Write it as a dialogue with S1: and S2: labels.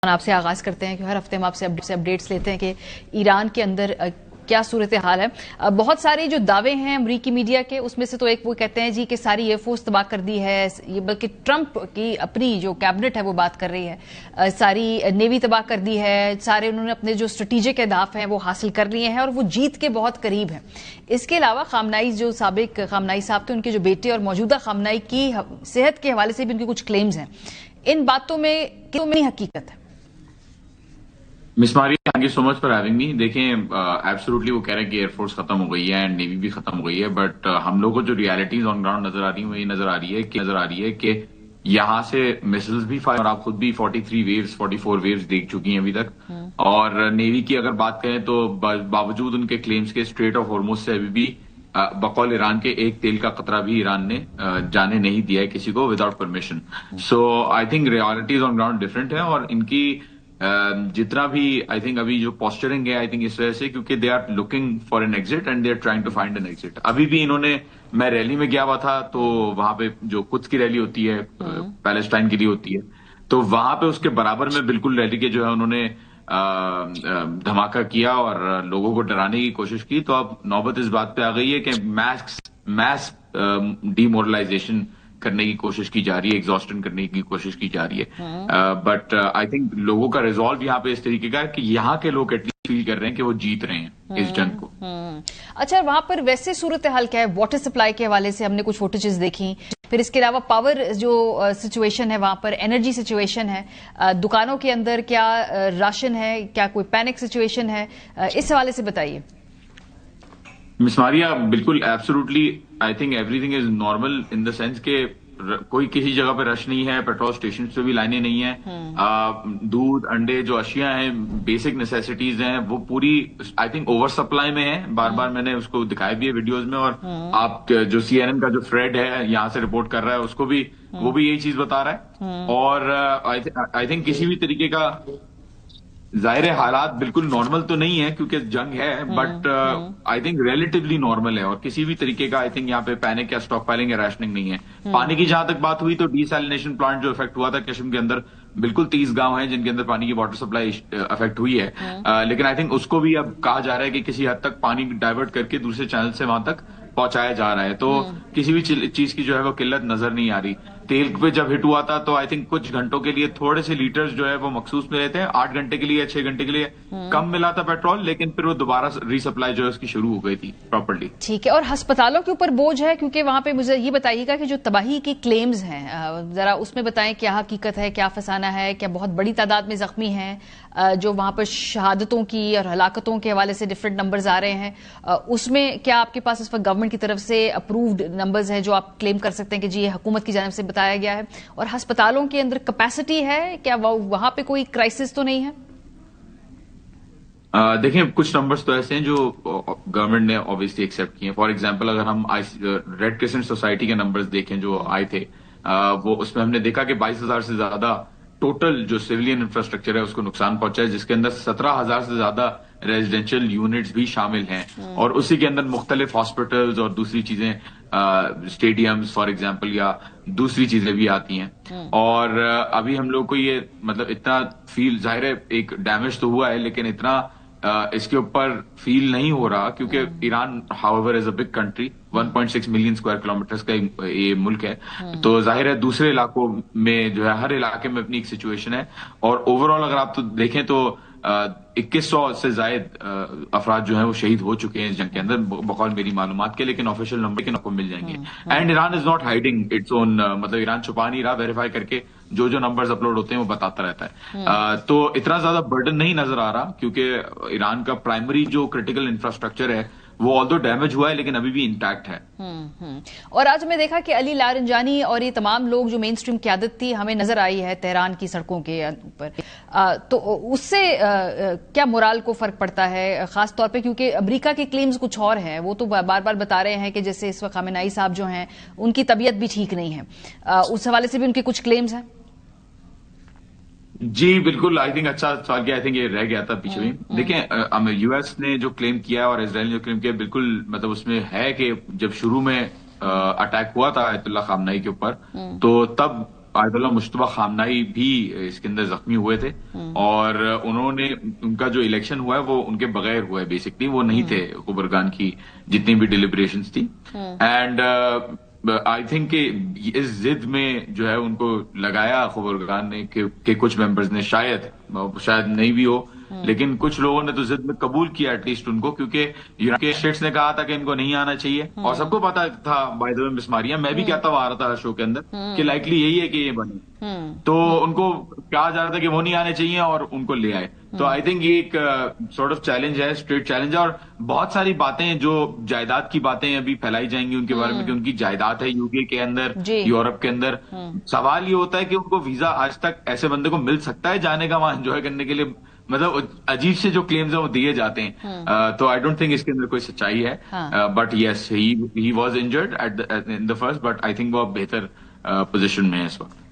S1: आपसे आगाज करते हैं कि हर हफ्ते हम आपसे अपडेट्स लेते हैं कि ईरान के अंदर क्या सूरत हाल है। बहुत सारे जो दावे हैं अमरीकी मीडिया के, उसमें से तो एक वो कहते हैं जी कि सारी एयरफोर्स तबाह कर दी है, ये बल्कि ट्रंप की अपनी जो कैबिनेट है वो बात कर रही है, सारी नेवी तबाह कर दी है, सारे उन्होंने अपने जो स्ट्रेटेजिक अहदाफ हैं वो हासिल कर लिए हैं और वो जीत के बहुत करीब हैं। इसके अलावा खामनाई जो साबिक खामनाई साहब थे, उनके जो बेटे और मौजूदा खामनाई की सेहत के हवाले से भी उनके कुछ क्लेम्स हैं। इन बातों में कितनी हकीकत है?
S2: Miss Maria, thank you so much for having me. देखें, एब्सोल्युटली वो कह रहे हैं कि एयरफोर्स खत्म हो गई है एंड नेवी भी खत्म हो गई है, बट हम लोगों को जो रियलिटीज ऑन ग्राउंड नजर आ रही है वो ये नजर आ रही है कि यहाँ से मिसाइल्स भी फायर, और आप खुद भी 43 वेव्स 44 वेव्स देख चुकी हैं अभी तक। और नेवी की अगर बात करें तो बावजूद उनके क्लेम्स के स्ट्रेट ऑफ हॉर्मुज से अभी भी बकौल ईरान के एक तेल का कतरा भी ईरान ने जाने नहीं दिया है किसी को without permission. So I think realities on ground different है, और इनकी जितना भी आई थिंक अभी जो पोस्चरिंग है, आई थिंक इस वजह से क्योंकि they are looking for an exit and they are trying to find an exit. अभी भी इन्होंने, मैं रैली में गया हुआ था तो वहां पे जो कुछ की रैली होती है पैलेस्टाइन के लिए होती है, तो वहां पे उसके बराबर में बिल्कुल रैली के जो है उन्होंने धमाका किया और लोगों को डराने की कोशिश की। तो अब नौबत इस बात पे आ गई है कि मैस डीमोरलाइजेशन करने की कोशिश की जा रही है, एग्जॉस्टन करने की कोशिश की जा रही है। बट आई थिंक लोगों का रिजॉल्व यहाँ पे इस तरीके का है कि यहाँ के लोग एटलीस्ट फील कर रहे हैं कि वो जीत रहे हैं इस जंग को।
S1: अच्छा, वहां पर वैसे सूरत हाल क्या है? वाटर सप्लाई के हवाले से हमने कुछ फुटेजेस देखी, फिर इसके अलावा पावर जो सिचुएशन है वहां पर, एनर्जी सिचुएशन है, दुकानों के अंदर क्या राशन है, क्या कोई पैनिक सिचुएशन है, इस हवाले से बताइए।
S2: मिस मारिया, बिल्कुल absolutely I think everything is normal in the sense के कोई किसी जगह पे रश नहीं है, पेट्रोल स्टेशन पे भी लाइनें नहीं है। दूध, अंडे जो अशिया हैं, बेसिक नेसेसिटीज हैं, वो पूरी आई थिंक ओवर सप्लाई में है। बार बार मैंने उसको दिखाया भी है वीडियोस में, और आप जो CNN का जो फ्रेड है यहाँ से रिपोर्ट कर रहा है उसको भी वो भी यही चीज बता रहा है। और आई थिंक किसी भी तरीके का जाहिर है हालात बिल्कुल नॉर्मल तो नहीं है क्योंकि जंग है, but I think relatively normal है, और किसी भी तरीके का आई थिंक यहाँ पे पैनिक या स्टॉक पाइलिंग या रैशनिंग नहीं है। पानी की जहां तक बात हुई तो डीसैलिनेशन प्लांट जो इफेक्ट हुआ था कश्मीर के अंदर, बिल्कुल 30 गांव हैं जिनके अंदर पानी की वाटर सप्लाई अफेक्ट हुई है। लेकिन आई थिंक उसको भी अब कहा जा रहा है कि किसी हद तक पानी डाइवर्ट करके दूसरे चैनल से वहां तक पहुंचाया जा रहा है। तो किसी भी चीज की जो है वो किल्लत नजर नहीं आ रही। तेल पे जब हिट हुआ था तो आई थिंक कुछ घंटों के लिए थोड़े से लीटर्स जो है वो मखसूस मिले थे, 8 घंटे के लिए 6 घंटे के लिए कम मिला था पेट्रोल, लेकिन फिर वो दोबारा रीसप्लाई जो है उसकी शुरू हो गई थी प्रॉपर्ली।
S1: ठीक है, और अस्पतालों के ऊपर बोझ है, क्योंकि वहां पे मुझे ये बताइएगा कि जो तबाही की क्लेम्स हैं जरा उसमें बताएं क्या हकीकत है, क्या फसाना है, क्या बहुत बड़ी तादाद में जख्मी हैं, जो वहां पर शहादतों की और हलाकतों के हवाले से डिफरेंट नंबर्स आ रहे हैं, उसमें क्या आपके पास इस वक्त गवर्नमेंट की तरफ से अप्रूव्ड नंबर्स हैं जो आप क्लेम कर सकते हैं कि जी ये हुकूमत की जानिब से बताया गया है? और अस्पतालों के अंदर कैपेसिटी है क्या? वहां पे कोई क्राइसिस तो नहीं है?
S2: देखें, कुछ नंबर्स तो ऐसे हैं जो गवर्नमेंट ने ऑब्वियसली एक्सेप्ट किए हैं। फॉर एग्जांपल अगर हम रेड क्रिसेंट सोसाइटी के नंबर्स देखें जो आए थे, वो उसमें हमने देखा कि 22,000 से ज्यादा टोटल जो सिविलियन इंफ्रास्ट्रक्चर है उसको नुकसान पहुंचा है, जिसके अंदर 17,000 से ज्यादा रेजिडेंशियल यूनिट्स भी शामिल हैं, और उसी के अंदर मुख्तलिफ हॉस्पिटल्स और दूसरी चीजें, स्टेडियम्स फॉर एग्जांपल, या दूसरी चीजें भी आती हैं। और अभी हम लोग को ये मतलब इतना फील, जाहिर है एक डैमेज तो हुआ है, लेकिन इतना इसके ऊपर फील नहीं हो रहा क्योंकि Iran however is a big country, 1.6 million square kilometres का ये मुल्क है। तो जाहिर है दूसरे इलाकों में जो है हर इलाके में अपनी एक सिचुएशन है, और ओवरऑल अगर आप तो देखें तो 2100 से जायद अफराद जो हैं वो शहीद हो चुके हैं इस जंग के अंदर बकौल मेरी मालूमात के, लेकिन ऑफिशियल नंबर के आपको मिल जाएंगे। And Iran is not hiding its own, मतलब ईरान छुपा नहीं रहा, वेरीफाई करके जो जो नंबर्स अपलोड होते हैं वो बताता रहता है। तो इतना ज्यादा बर्डन नहीं नजर आ रहा क्योंकि ईरान का प्राइमरी जो क्रिटिकल इंफ्रास्ट्रक्चर है वो ऑल्दो डैमेज हुआ है लेकिन अभी भी इंटैक्ट है।
S1: और आज मैं देखा कि अली लारंजानी और ये तमाम लोग जो मेन स्ट्रीम क़यादत थी हमें नजर आई है तेहरान की सड़कों के ऊपर, तो उससे क्या मोराल को फर्क पड़ता है, खास तौर पे क्योंकि अमेरिका के क्लेम्स कुछ और हैं, वो तो बार बार बता रहे हैं कि जैसे इस वक्त खामेनेई साहब जो हैं उनकी तबीयत भी ठीक नहीं है, उस हवाले से भी उनके कुछ क्लेम्स हैं।
S2: जी बिल्कुल, आई थिंक अच्छा सवाल किया, आई थिंक ये रह गया था पीछे भी। देखें, यूएस ने जो क्लेम किया और इजराइल ने जो क्लेम किया, बिल्कुल मतलब उसमें है कि जब शुरू में अटैक हुआ था आयतुल्लाह खामनेई के ऊपर, तो तब आयतुल्ला मुश्तबा खामनाई भी इसके अंदर जख्मी हुए थे और उन्होंने उनका जो इलेक्शन हुआ है वो उनके बगैर हुआ है। बेसिकली वो नहीं थे खबरगान की जितनी भी डिलिब्रेशंस थी। एंड आई थिंक कि इस जिद में जो है उनको लगाया खबरगान ने कि कुछ मेंबर्स ने शायद नहीं भी हो, लेकिन कुछ लोगों ने तो जिद में कबूल किया एटलीस्ट उनको, क्योंकि यूनाइटेड स्टेट्स ने कहा था कि इनको नहीं आना चाहिए और सबको पता था by the way miss Maria, मैं भी कहता हुआ आ रहा था शो के अंदर कि लाइकली यही है कि ये बने, तो उनको कहा जा रहा था कि वो नहीं आने चाहिए और उनको ले आए। तो आई थिंक ये एक सॉर्ट ऑफ चैलेंज है, स्ट्रेट चैलेंज है। और बहुत सारी बातें जो जायदाद की बातें अभी फैलाई जाएंगी उनके बारे में कि उनकी जायदाद है यूके के अंदर, यूरोप के अंदर। सवाल ये होता है कि उनको वीजा आज तक ऐसे बंदे को मिल सकता है जाने का वहां एंजॉय करने के लिए? मतलब अजीब से जो क्लेम्स है वो दिए जाते हैं। तो आई डोंट थिंक इसके अंदर कोई सच्चाई है। But yes, he was injured in the first, but I think वो अब बेहतर पोजीशन में है इस वक्त।